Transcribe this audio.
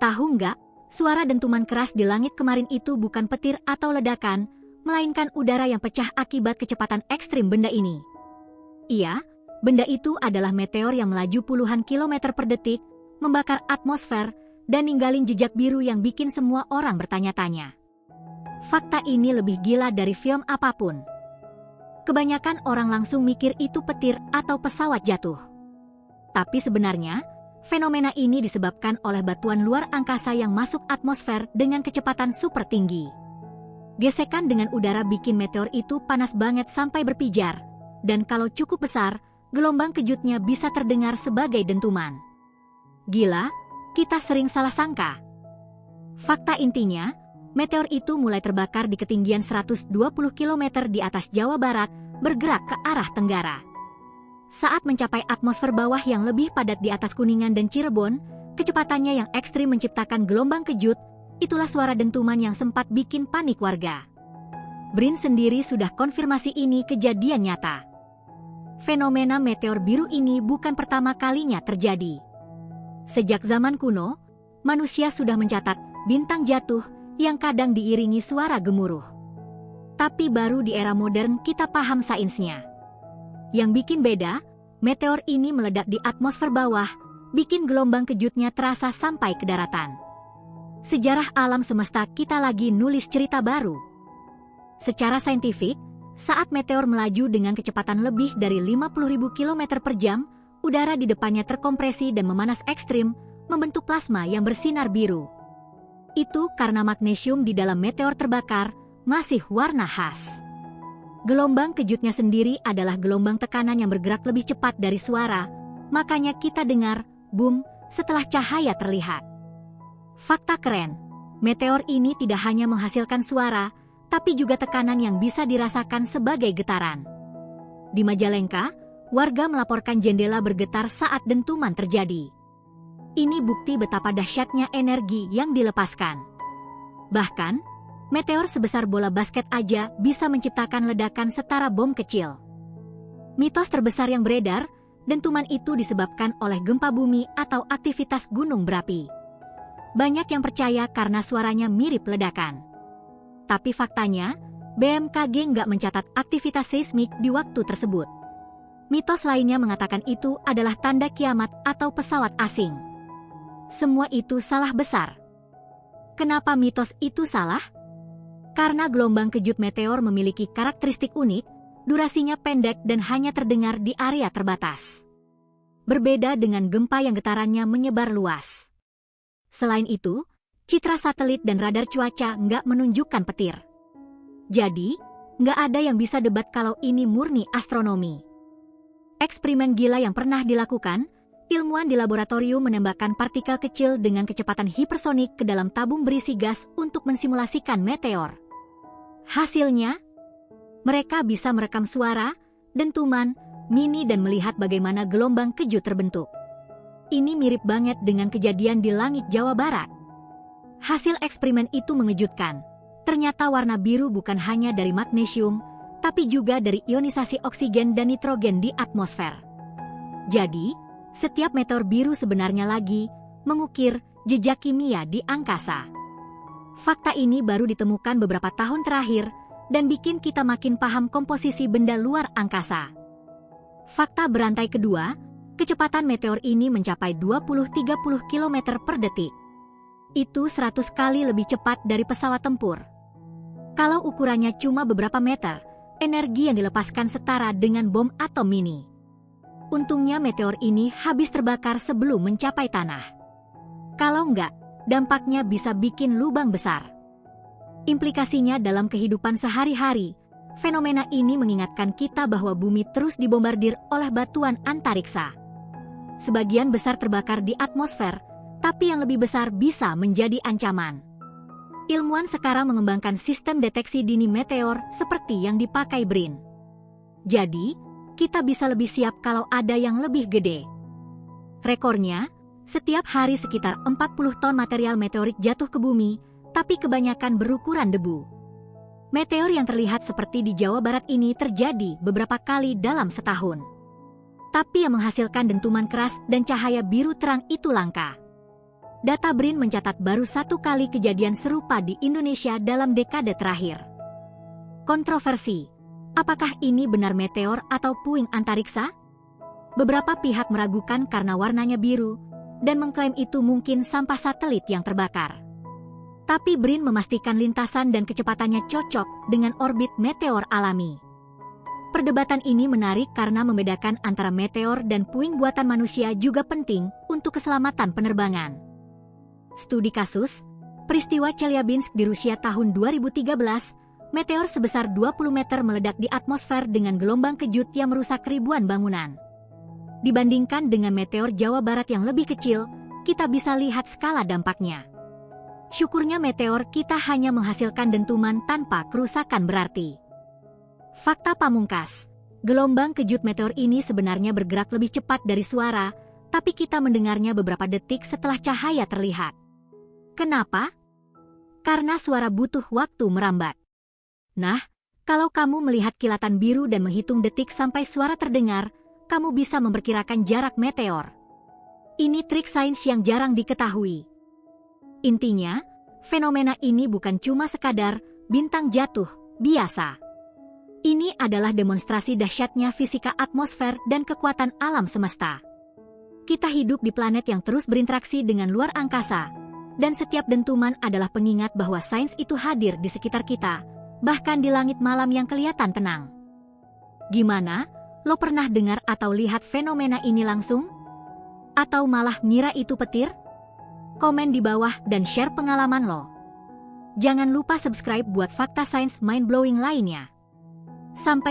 Tahu nggak, suara dentuman keras di langit kemarin itu bukan petir atau ledakan, melainkan udara yang pecah akibat kecepatan ekstrim benda ini. Iya, benda itu adalah meteor yang melaju puluhan kilometer per detik, membakar atmosfer, dan ninggalin jejak biru yang bikin semua orang bertanya-tanya. Fakta ini lebih gila dari film apapun. Kebanyakan orang langsung mikir itu petir atau pesawat jatuh. Tapi sebenarnya, fenomena ini disebabkan oleh batuan luar angkasa yang masuk atmosfer dengan kecepatan super tinggi. Gesekan dengan udara bikin meteor itu panas banget sampai berpijar, dan kalau cukup besar, gelombang kejutnya bisa terdengar sebagai dentuman. Gila, kita sering salah sangka. Fakta intinya, meteor itu mulai terbakar di ketinggian 120 km di atas Jawa Barat, bergerak ke arah tenggara. Saat mencapai atmosfer bawah yang lebih padat di atas Kuningan dan Cirebon, kecepatannya yang ekstrim menciptakan gelombang kejut, itulah suara dentuman yang sempat bikin panik warga. BRIN sendiri sudah konfirmasi ini kejadian nyata. Fenomena meteor biru ini bukan pertama kalinya terjadi. Sejak zaman kuno, manusia sudah mencatat bintang jatuh yang kadang diiringi suara gemuruh. Tapi baru di era modern kita paham sainsnya. Yang bikin beda, meteor ini meledak di atmosfer bawah, bikin gelombang kejutnya terasa sampai ke daratan. Sejarah alam semesta kita lagi nulis cerita baru. Secara saintifik, saat meteor melaju dengan kecepatan lebih dari 50.000 km per jam, udara di depannya terkompresi dan memanas ekstrim, membentuk plasma yang bersinar biru. Itu karena magnesium di dalam meteor terbakar masih warna khas. Gelombang kejutnya sendiri adalah gelombang tekanan yang bergerak lebih cepat dari suara, makanya kita dengar boom setelah cahaya terlihat. Fakta keren, meteor ini tidak hanya menghasilkan suara, tapi juga tekanan yang bisa dirasakan sebagai getaran. Di Majalengka, warga melaporkan jendela bergetar saat dentuman terjadi. Ini bukti betapa dahsyatnya energi yang dilepaskan. Bahkan, meteor sebesar bola basket aja bisa menciptakan ledakan setara bom kecil. Mitos terbesar yang beredar, dentuman itu disebabkan oleh gempa bumi atau aktivitas gunung berapi. Banyak yang percaya karena suaranya mirip ledakan. Tapi faktanya, BMKG nggak mencatat aktivitas seismik di waktu tersebut. Mitos lainnya mengatakan itu adalah tanda kiamat atau pesawat asing. Semua itu salah besar. Kenapa mitos itu salah? Karena gelombang kejut meteor memiliki karakteristik unik, durasinya pendek dan hanya terdengar di area terbatas. Berbeda dengan gempa yang getarannya menyebar luas. Selain itu, citra satelit dan radar cuaca nggak menunjukkan petir. Jadi, nggak ada yang bisa debat kalau ini murni astronomi. Eksperimen gila yang pernah dilakukan, ilmuwan di laboratorium menembakkan partikel kecil dengan kecepatan hipersonik ke dalam tabung berisi gas untuk mensimulasikan meteor. Hasilnya, mereka bisa merekam suara, dentuman, mini dan melihat bagaimana gelombang kejut terbentuk. Ini mirip banget dengan kejadian di langit Jawa Barat. Hasil eksperimen itu mengejutkan. Ternyata warna biru bukan hanya dari magnesium, tapi juga dari ionisasi oksigen dan nitrogen di atmosfer. Jadi, setiap meteor biru sebenarnya lagi mengukir jejak kimia di angkasa. Fakta ini baru ditemukan beberapa tahun terakhir dan bikin kita makin paham komposisi benda luar angkasa. Fakta berantai kedua, kecepatan meteor ini mencapai 20-30 km per detik. Itu 100 kali lebih cepat dari pesawat tempur. Kalau ukurannya cuma beberapa meter, energi yang dilepaskan setara dengan bom atom mini. Untungnya meteor ini habis terbakar sebelum mencapai tanah. Kalau enggak, dampaknya bisa bikin lubang besar. Implikasinya dalam kehidupan sehari-hari, fenomena ini mengingatkan kita bahwa bumi terus dibombardir oleh batuan antariksa. Sebagian besar terbakar di atmosfer, tapi yang lebih besar bisa menjadi ancaman. Ilmuwan sekarang mengembangkan sistem deteksi dini meteor seperti yang dipakai BRIN. Jadi, kita bisa lebih siap kalau ada yang lebih gede. Rekornya, setiap hari sekitar 40 ton material meteorit jatuh ke bumi, tapi kebanyakan berukuran debu. Meteor yang terlihat seperti di Jawa Barat ini terjadi beberapa kali dalam setahun. Tapi yang menghasilkan dentuman keras dan cahaya biru terang itu langka. Data BRIN mencatat baru 1 kali kejadian serupa di Indonesia dalam dekade terakhir. Kontroversi. Apakah ini benar meteor atau puing antariksa? Beberapa pihak meragukan karena warnanya biru, dan mengklaim itu mungkin sampah satelit yang terbakar. Tapi BRIN memastikan lintasan dan kecepatannya cocok dengan orbit meteor alami. Perdebatan ini menarik karena membedakan antara meteor dan puing buatan manusia juga penting untuk keselamatan penerbangan. Studi kasus, peristiwa Chelyabinsk di Rusia tahun 2013, meteor sebesar 20 meter meledak di atmosfer dengan gelombang kejut yang merusak ribuan bangunan. Dibandingkan dengan meteor Jawa Barat yang lebih kecil, kita bisa lihat skala dampaknya. Syukurnya meteor kita hanya menghasilkan dentuman tanpa kerusakan berarti. Fakta pamungkas, gelombang kejut meteor ini sebenarnya bergerak lebih cepat dari suara, tapi kita mendengarnya beberapa detik setelah cahaya terlihat. Kenapa? Karena suara butuh waktu merambat. Nah, kalau kamu melihat kilatan biru dan menghitung detik sampai suara terdengar, kamu bisa memperkirakan jarak meteor. Ini trik sains yang jarang diketahui. Intinya, fenomena ini bukan cuma sekadar bintang jatuh biasa. Ini adalah demonstrasi dahsyatnya fisika atmosfer dan kekuatan alam semesta. Kita hidup di planet yang terus berinteraksi dengan luar angkasa, dan setiap dentuman adalah pengingat bahwa sains itu hadir di sekitar kita, bahkan di langit malam yang kelihatan tenang. Gimana? Lo pernah dengar atau lihat fenomena ini langsung? Atau malah ngira itu petir? Komen di bawah dan share pengalaman lo. Jangan lupa subscribe buat fakta sains mind-blowing lainnya. Sampai